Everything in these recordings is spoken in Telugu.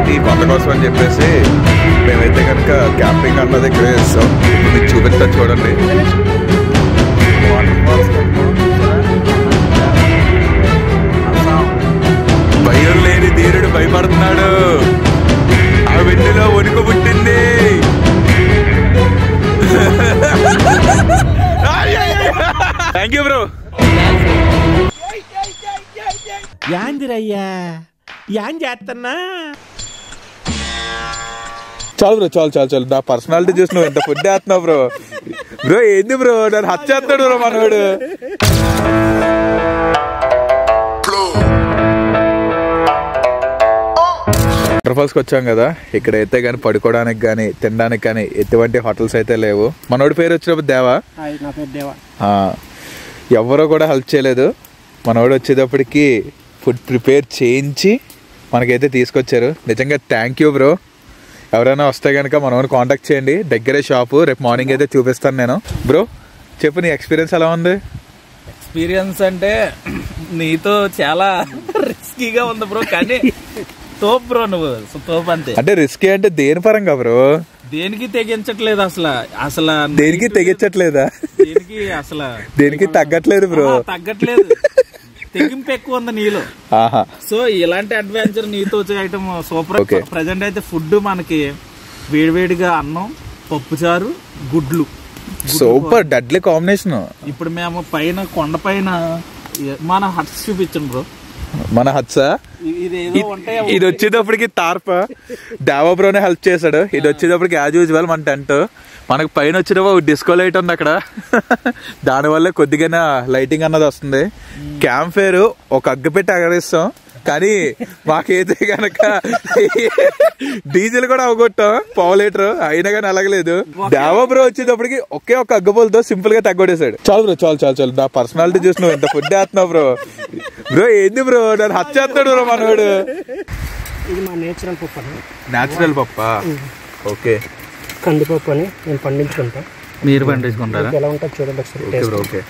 ఏంటి కొత్త కోసం అని చెప్పేసి మేమైతే కనుక క్యాంపింగ్ అన్నది ఇక్కడ చేస్తాం. మీకు చూపిస్తా చూడండి. భయం లేని ధీరుడు భయపడుతున్నాడు. ఆ వెండిలో వణుకు పుట్టింది. Thank you bro. యాందిరయ్యా యాన్ చేస్తున్నా. చాలు బ్రో, చాలు చాలు చాలు. నా పర్సనాలిటీ చూసి నువ్వు ఎంత ఫుడ్ వేస్తున్నావు బ్రో. బ్రో ఏంది బ్రో, నన్ను హత్యేస్తాడు బ్రో మనవాడు. వాటర్ ఫాల్స్కి వచ్చాం కదా, ఇక్కడైతే కానీ పడుకోవడానికి కానీ తినడానికి కానీ ఎటువంటి హోటల్స్ అయితే లేవు. మనోడి పేరు వచ్చినప్పుడు దేవా. ఎవరో కూడా హెల్ప్ చేయలేదు. మనోడు వచ్చేటప్పటికి ఫుడ్ ప్రిపేర్ చేయించి మనకైతే తీసుకొచ్చారు. నిజంగా థ్యాంక్ యూ బ్రో. ఎవరైనా వస్తే కనుక మనోని కాంటాక్ట్ చేయండి. దగ్గరే షాపు. రేపు మార్నింగ్ అయితే చూపిస్తాను నేను. బ్రో చెప్పు, నీ ఎక్స్పీరియన్స్ ఎలా ఉంది? ఎక్స్పీరియన్స్ అంటే నీతో చాలా రిస్కీగా ఉంది బ్రో, కానీ తోపు బ్రో. నువ్వు తోపు అంతే. అంటే రిస్కీ అంటే దేని పరంగా బ్రో? దేనికి తెగించట్లేదు అసలు దేనికి తెగించట్లేదా? దేనికి అసలు దేనికి తగ్గట్లేదు బ్రో. తగ్గట్లేదు, తెగింపు ఎక్కువ ఉంది నీలో. సో ఇలాంటి అడ్వెంచర్ నీతో చేయటం సూపర్. ప్రజెంట్ అయితే ఫుడ్ మనకి వేడివేడిగా అన్నం, పప్పుచారు, గుడ్లు, సూపర్ డడ్లీ కాంబినేషన్. ఇప్పుడు మేము పైన కొండ పైన మన హట్స్ చూపించండి బ్రో. మన హత్సా ఇది వచ్చేటప్పటికి తార్ప దేవా బ్రోనే హెల్ప్ చేశాడు. ఇది వచ్చేటప్పటికి యాజ్ యూజువల్ మన టెంట్. మనకు పైన వచ్చేటప్పుడు డిస్కో లైట్ ఉంది అక్కడ. దానివల్ల కొద్దిగా లైటింగ్ అన్నది వస్తుంది. క్యాంప్ ఫైర్ ఒక అగ్గు పెట్టి అగరిస్తాం, కానీ మాకైతే కనుక డీజిల్ కూడా అవగొట్టాం 1/2 లీటర్, అయినా కానీ అలగలేదు. దేవా బ్రో వచ్చేటప్పటికి ఒకే ఒక అగ్గుపోలతో సింపుల్ గా తగ్గొట్టేశాడు. చాలు బ్రో, చాలు చాలు చాలు. నా పర్సనాలిటీ చూసి నువ్వు ఎంత ఫుడ్ వేస్తున్నావు బ్రో. బ్రో ఏంది బ్రో, నన్ను హత్యేస్తాడు బ్రో మనవాడు. ఇది మా నేచురల్ పప్పు. నేచురల్ పప్పా? ఓకే. కందిపప్పు అని నేను పండించుకుంటా. మీరు పండించుకుంటారా? ఎలా ఉంటుంది చూడండి. ఓకే.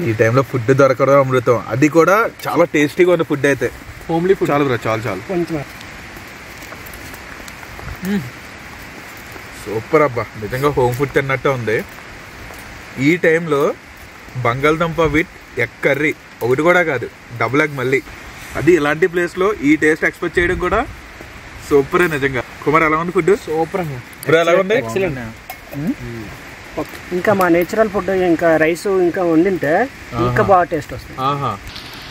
ఈ టైంలో ఫుడ్ దొరకడం అమృతం. అది కూడా చాలా టేస్టీగా ఉన్న ఫుడ్ అయితే. Homely food. చాలు బ్రో, చాలు చాలు. సూపర్ అబ్బా, నిజంగా హోమ్ ఫుడ్ తిన్నట్టే ఉంది. ఈ టైంలో బంగాళదుంప విత్ ఎగ్ కర్రీ ఒకటి కూడా కాదు, డబుల్ ఎగ్ మళ్ళీ. అది ఇలాంటి ప్లేస్లో ఈ టేస్ట్ ఎక్స్పెక్ట్ చేయడం కూడా సూపర్. నిజంగా కుమార్ ఎలా ఉంది ఫుడ్? సూపర్ బ్రో ఎలా ఉంది? ఎక్సలెంట్. ఇంకా మా నేచురల్ ఫుడ్ ఇంకా రైస్ ఇంకా వండింటే ఇంకా బాగా టేస్ట్ వస్తుంది.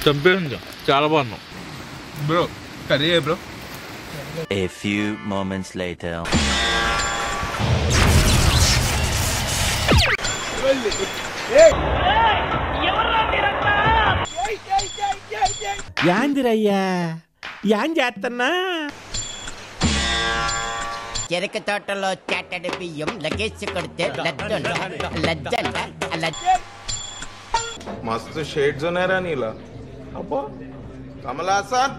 చంపేసింది, చాలా బాగున్నాం bro. Curry bro. A few moments later. యాందిరయ్యా యాన్ చేస్తున్నా. చెరుకు తోటలో చాటడి బియ్యం లగేజ్ కొడితే మస్తు షేడ్స్ ఉన్నారా నీలా. అబ్బో కమలాసన్.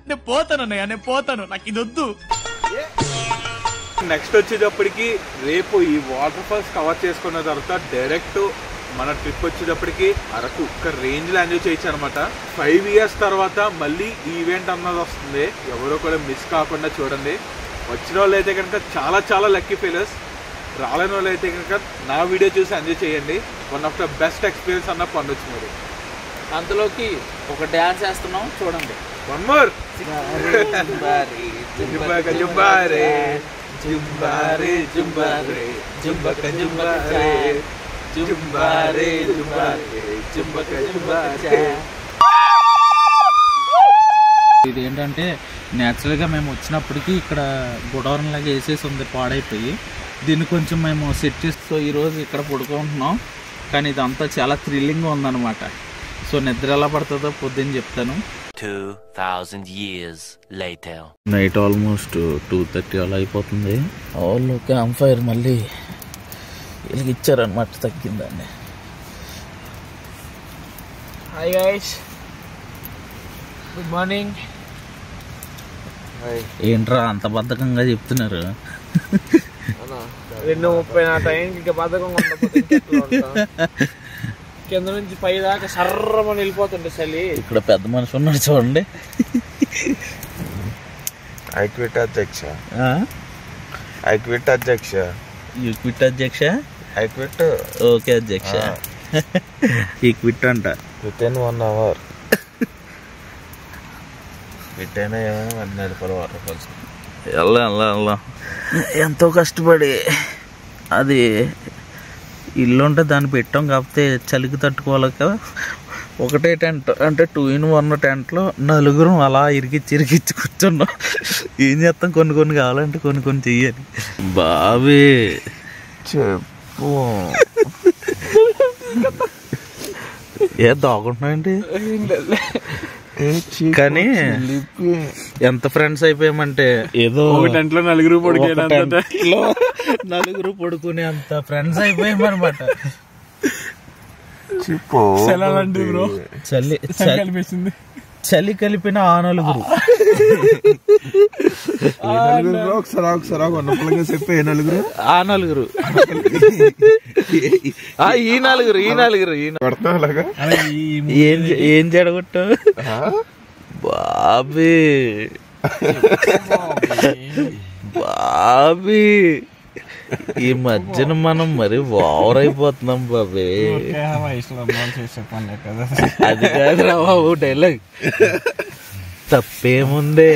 నేను పోతాను, నాకు ఇది వద్దు. నెక్స్ట్ వచ్చేటప్పటికి రేపు ఈ వాటర్ ఫాల్స్ కవర్ చేసుకున్న తర్వాత డైరెక్ట్ మన ట్రిప్ వచ్చేటప్పటికి అరకు ఒక రేంజ్ లో ఎంజాయ్ చేయొచ్చు అనమాట. 5 years తర్వాత మళ్ళీ ఈవెంట్ అన్నది వస్తుంది. ఎవరో కూడా మిస్ కాకుండా చూడండి. వచ్చిన వాళ్ళు అయితే కనుక చాలా చాలా లక్కీ ఫీలర్స్. రాలేని వాళ్ళు అయితే కనుక నా వీడియో చూసి ఎంజాయ్ చేయండి. One of the best experience అన్న పొందొచ్చు మీరు. అంతలోకి ఒక డాన్స్ వేస్తున్నాం చూడండి. One more. జుంబారే జుంబక జుంబారే జుంబారే జుంబారే జుంబక జుంబారే జుంబారే జుంబారే జుంబక జుంబారే. ఇది ఏంటంటే న్యాచురల్గా మేము వచ్చినప్పటికీ ఇక్కడ గొడవరం లాగా వేసేసి ఉంది, పాడైపోయి. దీన్ని కొంచెం మేము సెట్ చేస్తూ ఈరోజు ఇక్కడ పడుకుంటున్నాం. కానీ ఇదంతా చాలా థ్రిల్లింగ్గా ఉందన్నమాట. సో నిద్ర ఎలా పడుతుందో పొద్దున్న చెప్తాను. 2000 years later. నైట్ ఆల్మోస్ట్ 2:30 అలా అయిపోతుంది. వాళ్ళు క్యాంప్ ఫైర్ మళ్ళీ వెలిగిచ్చారనమాట, తగ్గిందండి. Hi guys, good morning. ఏంట్రా అంత బద్ధకంగా చెప్తున్నారు? 2:30 నా టైంకి ఇంకా బద్ధకంగా ఉండకపోతే కింద నుంచి పై దాకా సర్రమని వెళ్ళిపోతుండే చలి. ఇక్కడ పెద్ద మనిషి ఉన్నాడు చూడండి. I quit అధ్యక్ష. I quit అధ్యక్ష. యూ క్విట్ అధ్యక్ష. I quit. ఓకే అధ్యక్ష. ఈ క్విట్ అంట within 1 hour. క్విట్ అయినా ఏమో 100 రూపాయలు వాటర్ ఫాల్స్. వెళ్దాం ఎంతో కష్టపడి అది ఇల్లు ఉంటే దాన్ని పెట్టాం, కాకపోతే చలికి తట్టుకోలేక ఒకటే టెంట్ అంటే 2-in-1 టెంట్లో నలుగురం అలా ఇరికిచ్చి కూర్చున్నాం. ఏం చేస్తాం, కొన్ని కావాలంటే కొన్ని చెయ్యాలి. బాబీ చెప్పు. ఏ దాగుంటున్నాయండి. కానీ ఎంత ఫ్రెండ్స్ అయిపోయామంటే ఏదో టెంట్లో నలుగురు నలుగురు పడుకునే అంత ఫ్రెండ్స్ అయిపోయామన్నమాట. చలి కలిపిన ఆ నలుగురు. ఒకసారి చెప్పి ఏ నలుగురు? ఆ నలుగురు ఈ నలుగురు ఏం జడగొట్టు బాబీ. ఈ మధ్యన మనం మరి ఓవర్ అయిపోతున్నాం బాబే. అది కాదు రా బాబు డైలాగ్. తప్పేముందే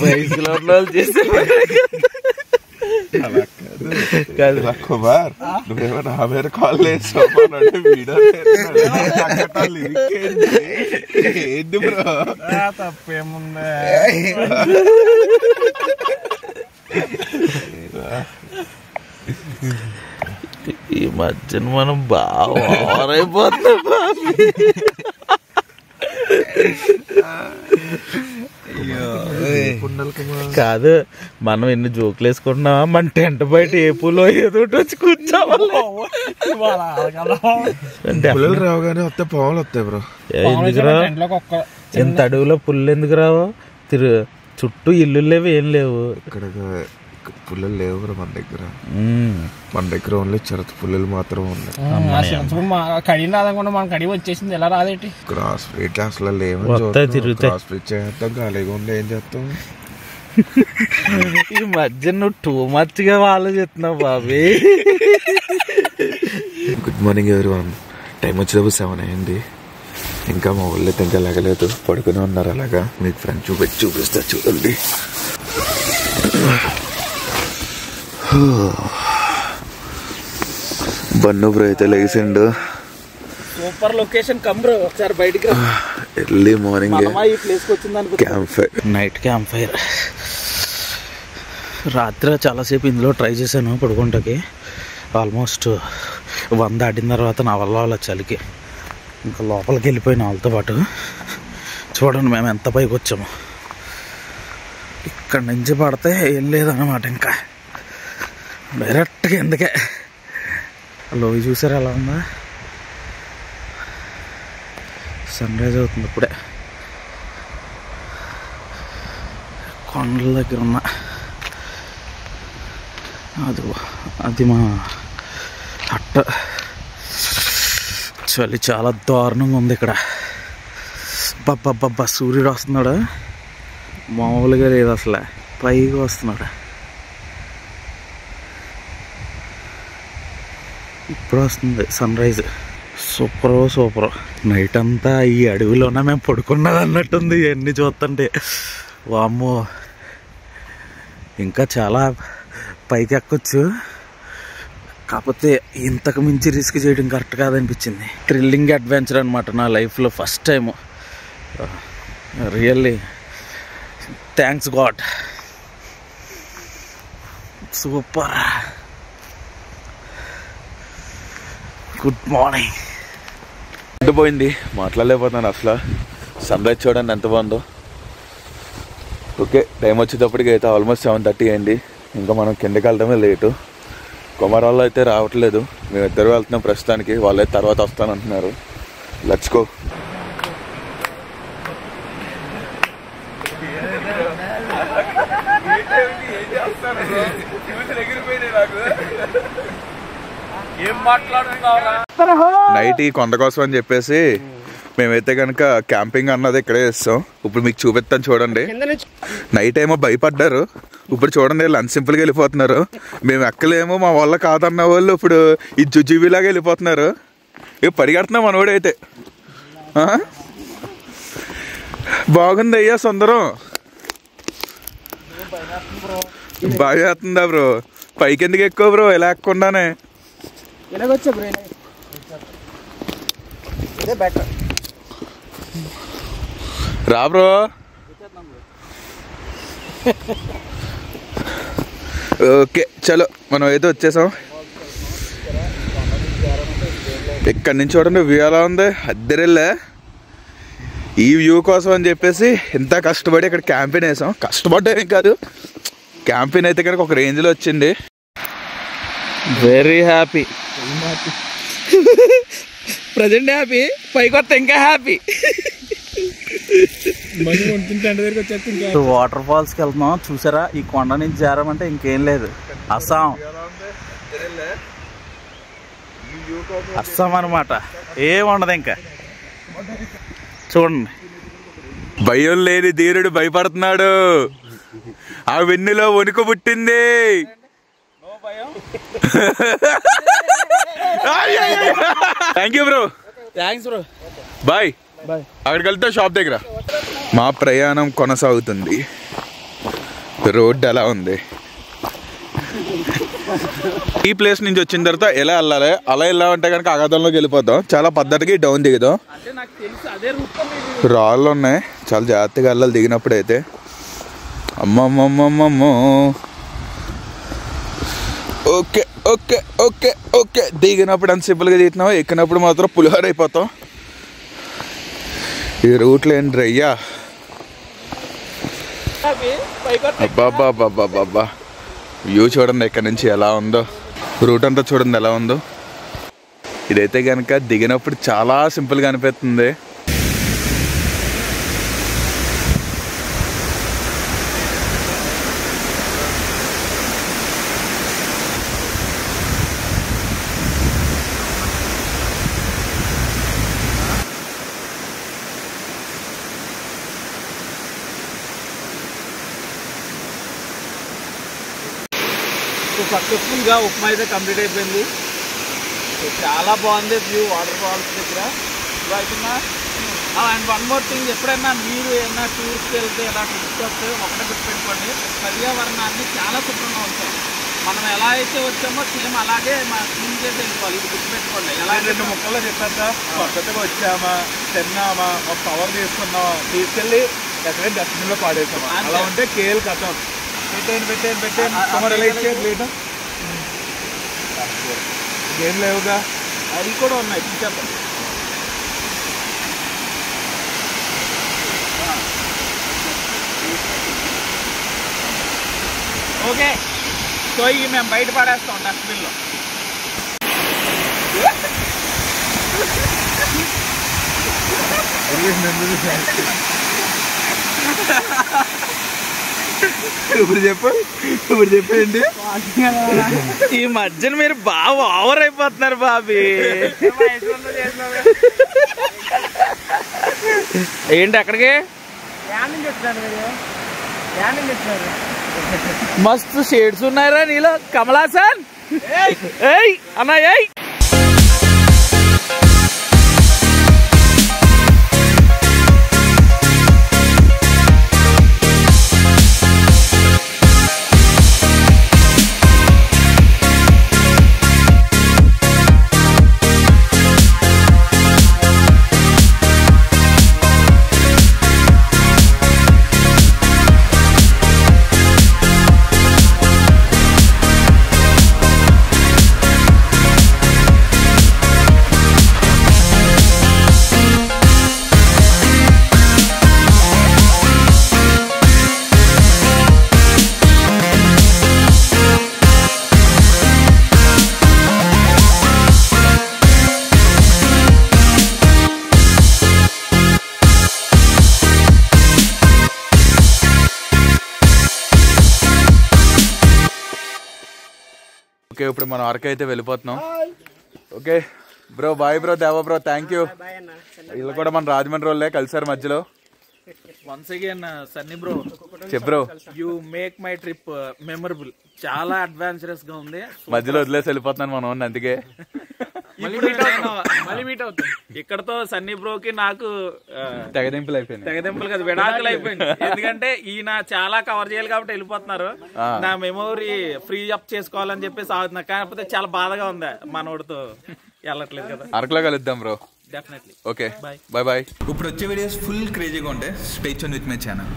వయసులో ఉన్న వాళ్ళు చేసే కాదు. కుమార్ నువ్వేమన్నా వేరే కాల్ ఏంటి బ్రో? తప్పేముందే. ఈ మధ్యన మనం బాగా ఓవర్ అయిపోతున్నాం. కాదు, మనం ఎన్ని జోకులు వేసుకుంటున్నావా, మన టెంట్ బయట ఏ పూలో ఏదో వచ్చి కూర్చోవాలి. రావుగానే వస్తే పావులు వస్తాయి బ్రో. ఎందుకురా ఇంత అడవిలో పుల్లు ఎందుకు రావు? చుట్టూ ఇల్లు లేవు, ఏం లేవు. ఇక్కడ పుల్లలు లేవు బ్రో మన దగ్గర. మన దగ్గర ఓన్లీ చిరత పుల్లలు మాత్రం ఉన్నాయి. కడి రాదనుకుంటే మన కడి వచ్చేసింది. ఎలా రాదేంటి? క్రాస్ ఫీట్ అసలు లేవు. క్రాస్ ఫీట్ చేస్తాం, ఖాళీగా ఉండి ఏం చేస్తాం? ఈ మధ్య నువ్వు టూ మచ్ గా ఆలోచిస్తున్నావు Bobby. Good morning everyone. Time వచ్చేటప్పుడు 7 అయింది. ఇంకా మా ఊళ్ళో ఇంకా లేగలేదు, పడుకుని ఉన్నారు. అలాగా మీకు ఫ్రెండ్ చూపిస్తా చూడండి. బన్ను బ్రో అయితే లేచిండు. Super location. కమ్ బ్రో ఒకసారి బయటికి రా. ఎర్లీ మార్నింగ్ ఈ ప్లేస్ కి వచ్చింది. Camp fire, night camp fire. రాత్రి చాలాసేపు ఇందులో ట్రై చేశాను పడుకుంటాకి. ఆల్మోస్ట్ 100 దాటిన తర్వాత నా వల్ల వాళ్ళ చలికి ఇంకా లోపలికి వెళ్ళిపోయిన వాళ్ళతో పాటు. చూడండి మేము ఎంత పైకి వచ్చాము. ఇక్కడ నుంచి పడితే ఏం లేదన్నమాట, ఇంకా డైరెక్ట్గా ఎందుకే. లోయ చూసారు ఎలా ఉందా? సన్ రైజ్ అవుతుంది ఇప్పుడే. కొండల దగ్గర ఉన్న అది మా హట్ట. చలి చాలా దారుణంగా ఉంది ఇక్కడ. బబ్బా సూర్యుడు వస్తున్నాడు, మామూలుగా లేదు అసలు. పైగా వస్తున్నాడు. ఇప్పుడు వస్తుంది సన్ రైజ్. సూపర్. నైట్ అంతా ఈ అడవిలోనే మేము పడుకున్నది అన్నట్టుంది ఇవన్నీ చూస్తుంటే. వామ్మో, ఇంకా చాలా పైకి ఎక్కొచ్చు, కాకపోతే ఇంతకు మించి రిస్క్ చేయడం కరెక్ట్ కాదనిపించింది. థ్రిల్లింగ్ అడ్వెంచర్ అనమాట నా లైఫ్లో first time. Really thanks God. Super. Good morning. పోయింది, మాట్లాడలేకపోతున్నాను అసలు. సన్ రైజ్ చూడండి ఎంత బాగుందో. ఓకే, టైం వచ్చేటప్పటికి అయితే ఆల్మోస్ట్ 7:30 అయింది. ఇంకా మనం కిందకి వెళ్ళడమే లేటు. కుమార్ వాళ్ళు అయితే రావట్లేదు, మేమిద్దరు వెళ్తున్నాం ప్రస్తుతానికి. వాళ్ళైతే తర్వాత వస్తానంటున్నారు. Let's go. నైట్ ఈ కొండ కోసం అని చెప్పేసి మేమైతే కనుక క్యాంపింగ్ అన్నది ఇక్కడే చేస్తాం. ఇప్పుడు మీకు చూపిస్తాను చూడండి. నైట్ ఏమో భయపడ్డారు, ఇప్పుడు చూడండి లంచ్ సింపుల్గా వెళ్ళిపోతున్నారు. మేము ఎక్కలేమో మా వల్ల కాదన్న వాళ్ళు ఇప్పుడు ఈ జుజీబీలాగా వెళ్ళిపోతున్నారు. ఇక పరిగెడుతున్నాం మనోడైతే. బాగుంది అయ్యా సుందరం, బాగా వేస్తుందా బ్రో? పైకి ఎందుకు ఎక్కువ బ్రో? ఇలా ఎక్కకుండానే ఇలాగొచ్చా బ్రో, ఇదే బెటర్. రా బ్రో. ఓకే చలో మనం అయితే వచ్చేసాం. ఇక్కడి నుంచి చూడండి వ్యూ ఎలా ఉంది, అద్దెరెళ్ళే. ఈ వ్యూ కోసం అని చెప్పేసి ఇంత కష్టపడి ఇక్కడ క్యాంపెయిన్ వేసాం. కష్టపడ్డా కాదు, క్యాంపెయిన్ అయితే కనుక ఒక రేంజ్లో వచ్చింది. వెరీ హ్యాపీ, ప్రజెంట్ హ్యాపీ, పైకి వస్తే ఇంకా హ్యాపీ. వాటర్ ఫాల్స్ కి వెళ్తున్నాం. చూసారా, ఈ కొండ నుంచి జారమంటే ఇంకేం లేదు, అస్సాం అస్సాం అనమాట. ఏం ఉండదు ఇంకా. చూడండి, భయం లేని ధీరుడు భయపడుతున్నాడు. ఆ వెన్నులో వణుకు పుట్టింది. Thank you bro. Thanks bro. Bye. అక్కడికి వెళ్తే షాప్ దగ్గర. మా ప్రయాణం కొనసాగుతుంది. రోడ్డు ఎలా ఉంది? ఈ ప్లేస్ నుంచి వచ్చిన తర్వాత ఎలా వెళ్ళాలి? అలా వెళ్ళామంటే కనుక అగాధంలోకి వెళ్ళిపోతాం. చాలా పద్ధతికి డౌన్ దిగుదాం. రాళ్ళు ఉన్నాయి, చాలా జాగ్రత్తగా వెళ్ళాలి దిగినప్పుడు అయితే. అమ్మమ్మమ్మమ్మమ్మో. Okay okay okay okay. దిగినప్పుడు అంత సింపుల్గా దిగుతున్నాం, ఎక్కినప్పుడు మాత్రం పులిహోర అయిపోతాం. ఈ రూట్లో ఏంటి అయ్యా? అబ్బాబ్బాబ్బాబ్బా, వ్యూ చూడండి ఇక్కడ నుంచి ఎలా ఉందో. రూట్ అంతా చూడండి ఎలా ఉందో. ఇదైతే కనుక దిగినప్పుడు చాలా సింపుల్గా అనిపిస్తుంది. సక్సెస్ఫుల్ గా ఉప్మా అయితే కంప్లీట్ అయిపోయింది. చాలా బాగుంది వ్యూ వాటర్ ఫాల్స్ దగ్గర. అండ్ వన్ మోర్ థింగ్, ఎప్పుడైనా మీరు ఏమైనా టూర్స్కి వెళ్తే ఇలా ట్రిప్స్ వస్తే ఒకటే గుర్తుపెట్టుకోండి, పర్యావరణాన్ని చాలా శుభ్రంగా ఉంచాలి. మనం ఎలా అయితే వచ్చామో సేమ్ అలాగే క్లీన్ చేసి వెళ్ళిపోవాలి. ఇది గుర్తుపెట్టుకోండి. ఎలా 2 ముక్కల్లో చెప్పేస్తా. పద్ధతిగా వచ్చామా, తిన్నామా, ఒక కవర్ తీసుకున్నామా, తీసుకెళ్ళి ఎక్కడైనా డస్ట్బిన్లో పాడేసామా, అలా ఉంటే కేల్ కథం. ఏం లేవుగా, అవి కూడా ఉన్నాయి చెప్పండి. ఓకే, సో ఇవి మేము బయట పడేస్తాం డస్ట్బిన్లో. ఇప్పుడు చెప్పండి. ఈ మధ్యన మీరు బాగా ఓవర్ అయిపోతున్నారు బాబీ. ఏంటి అక్కడికి మస్తు షేడ్స్ ఉన్నాయరా నీలో. కమలాసన్ ఏయ్ అన్నా ఏయ్. ఓకే, ఇప్పుడు మనం అరకు అయితే వెళ్ళిపోతున్నాం. ఓకే, బ్రో బాయ్ బ్రో దేవా బ్రో థ్యాంక్ యూ. బాయ్ అన్న. వీళ్ళు కూడా మన రాజమండ్రి వాళ్ళే కలిసారు మధ్యలో. వన్స్ అగైన్ సన్నీ బ్రో, చెప్ bro. You make my trip memorable. చాలా అడ్వెంచరస్ గా ఉంది. మధ్యలో వదిలేసి వెళ్ళిపోతున్నాను మనం, అందుకే మళ్ళీ మీట్ అవుతాం. ఇక్కడతో సన్నీ బ్రోకి నాకు తెగదింపులు అయిపోయింది. తెగదెంపులు కదా, విడాకులు అయిపోయింది. ఎందుకంటే ఈయన చాలా కవర్ చేయాలి కాబట్టి వెళ్ళిపోతున్నారు. నా మెమోరీ ఫ్రీ అప్ చేసుకోవాలని చెప్పేసి ఆగుతున్నా. కాకపోతే చాలా బాధగా ఉంది మనోడితో వెళ్ళట్లేదు కదా. అరకులో కలుద్దాం bro. Definitely. Okay bye bye. ఇప్పుడు వచ్చే వీడియోస్ ఫుల్ క్రేజీగా ఉంటాయి. Stay tune with my channel.